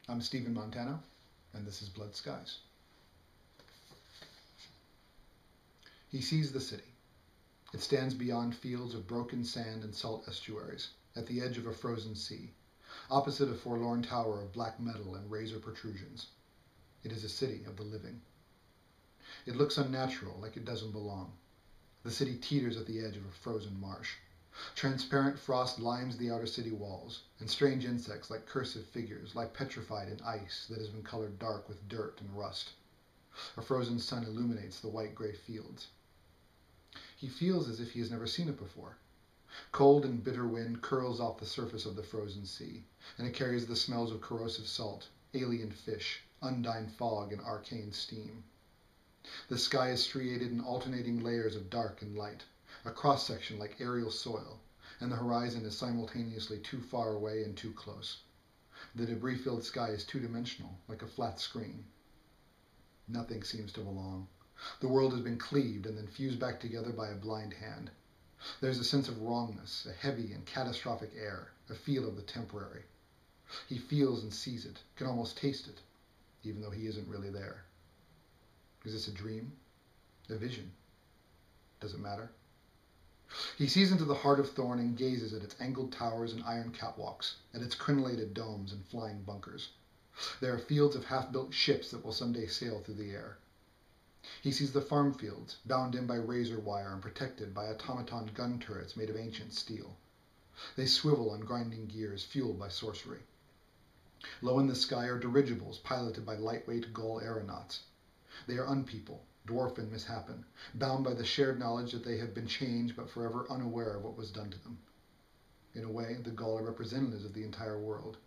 I'm Stephen Montano, and this is Blood Skies. He sees the city. It stands beyond fields of broken sand and salt estuaries, at the edge of a frozen sea, opposite a forlorn tower of black metal and razor protrusions. It is a city of the living. It looks unnatural, like it doesn't belong. The city teeters at the edge of a frozen marsh. Transparent frost limes the outer city walls, and strange insects like cursive figures lie petrified in ice that has been colored dark with dirt and rust. A frozen sun illuminates the white-gray fields. He feels as if he has never seen it before. Cold and bitter wind curls off the surface of the frozen sea, and it carries the smells of corrosive salt, alien fish, undying fog, and arcane steam. The sky is striated in alternating layers of dark and light, a cross-section like aerial soil, and the horizon is simultaneously too far away and too close. The debris-filled sky is two-dimensional, like a flat screen. Nothing seems to belong. The world has been cleaved and then fused back together by a blind hand. There's a sense of wrongness, a heavy and catastrophic air, a feel of the temporary. He feels and sees it, can almost taste it, even though he isn't really there. Is this a dream? A vision? Does it matter? He sees into the heart of Thorn and gazes at its angled towers and iron catwalks, at its crenellated domes and flying bunkers. There are fields of half-built ships that will someday sail through the air. He sees the farm fields, bound in by razor wire and protected by automaton gun turrets made of ancient steel. They swivel on grinding gears fueled by sorcery. Low in the sky are dirigibles piloted by lightweight gull aeronauts. They are unpeople, dwarf and misshapen, bound by the shared knowledge that they have been changed but forever unaware of what was done to them. In a way, the gull are representatives of the entire world.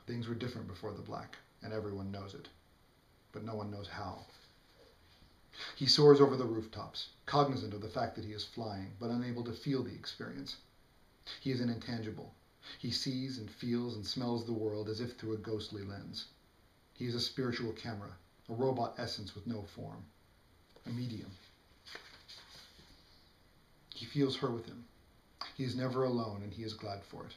Things were different before the black, and everyone knows it. But no one knows how. He soars over the rooftops, cognizant of the fact that he is flying, but unable to feel the experience. He is an intangible. He sees and feels and smells the world as if through a ghostly lens. He is a spiritual camera, a robot essence with no form, a medium. He feels her with him. He is never alone, and he is glad for it.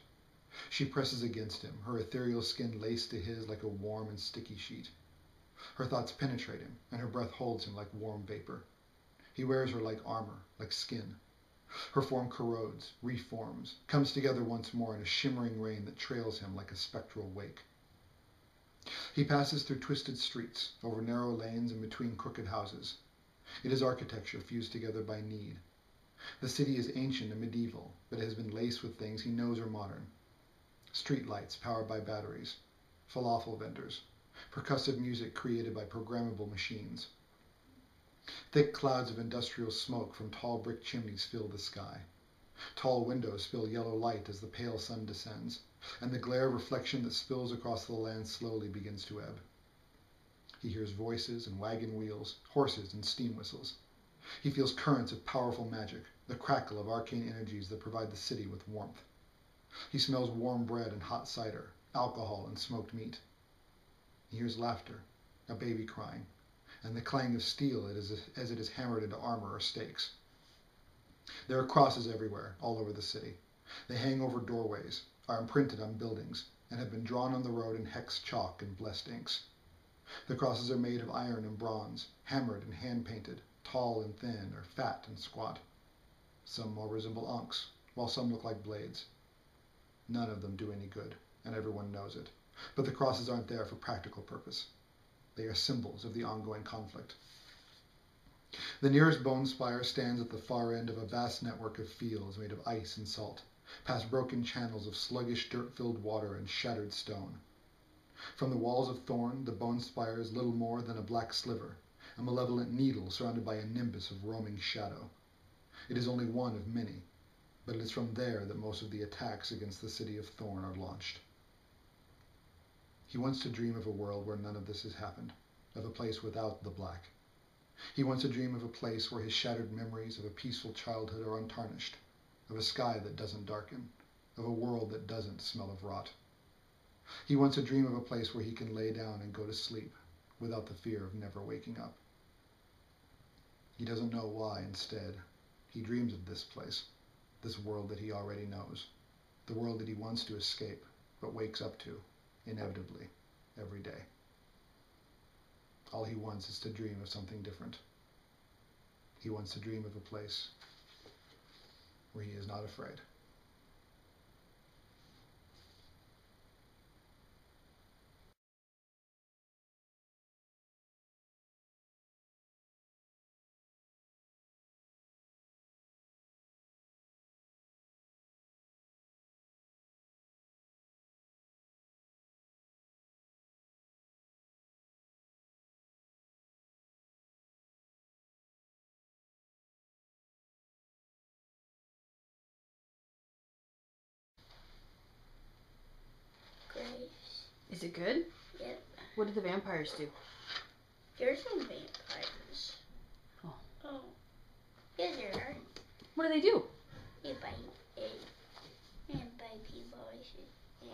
She presses against him, her ethereal skin laced to his like a warm and sticky sheet. Her thoughts penetrate him, and her breath holds him like warm vapor. He wears her like armor, like skin. Her form corrodes, reforms, comes together once more in a shimmering rain that trails him like a spectral wake. He passes through twisted streets, over narrow lanes and between crooked houses. It is architecture fused together by need. The city is ancient and medieval, but it has been laced with things he knows are modern. Street lights powered by batteries, falafel vendors, percussive music created by programmable machines. Thick clouds of industrial smoke from tall brick chimneys fill the sky. Tall windows spill yellow light as the pale sun descends, and the glare of reflection that spills across the land slowly begins to ebb. He hears voices and wagon wheels, horses and steam whistles. He feels currents of powerful magic, the crackle of arcane energies that provide the city with warmth. He smells warm bread and hot cider, alcohol and smoked meat. He hears laughter, a baby crying, and the clang of steel as it is hammered into armor or stakes. There are crosses everywhere, all over the city. They hang over doorways, are imprinted on buildings, and have been drawn on the road in hex chalk and blessed inks. The crosses are made of iron and bronze, hammered and hand-painted, tall and thin, or fat and squat. Some more resemble ankhs, while some look like blades. None of them do any good, and everyone knows it. But the crosses aren't there for practical purpose. They are symbols of the ongoing conflict. The nearest bone spire stands at the far end of a vast network of fields made of ice and salt, past broken channels of sluggish dirt-filled water and shattered stone. From the walls of thorn, the bone spire is little more than a black sliver, a malevolent needle surrounded by a nimbus of roaming shadow. It is only one of many, but it is from there that most of the attacks against the city of Thorn are launched. He wants to dream of a world where none of this has happened, of a place without the black. He wants to dream of a place where his shattered memories of a peaceful childhood are untarnished, of a sky that doesn't darken, of a world that doesn't smell of rot. He wants to dream of a place where he can lay down and go to sleep without the fear of never waking up. He doesn't know why, instead. He dreams of this place, this world that he already knows, the world that he wants to escape, but wakes up to inevitably, every day. All he wants is to dream of something different. He wants to dream of a place where he is not afraid. Grace. Is it good? Yep. What did the vampires do? There's no vampires. Oh. Oh. Yeah, there are. What do they do? They bite. And bite people. And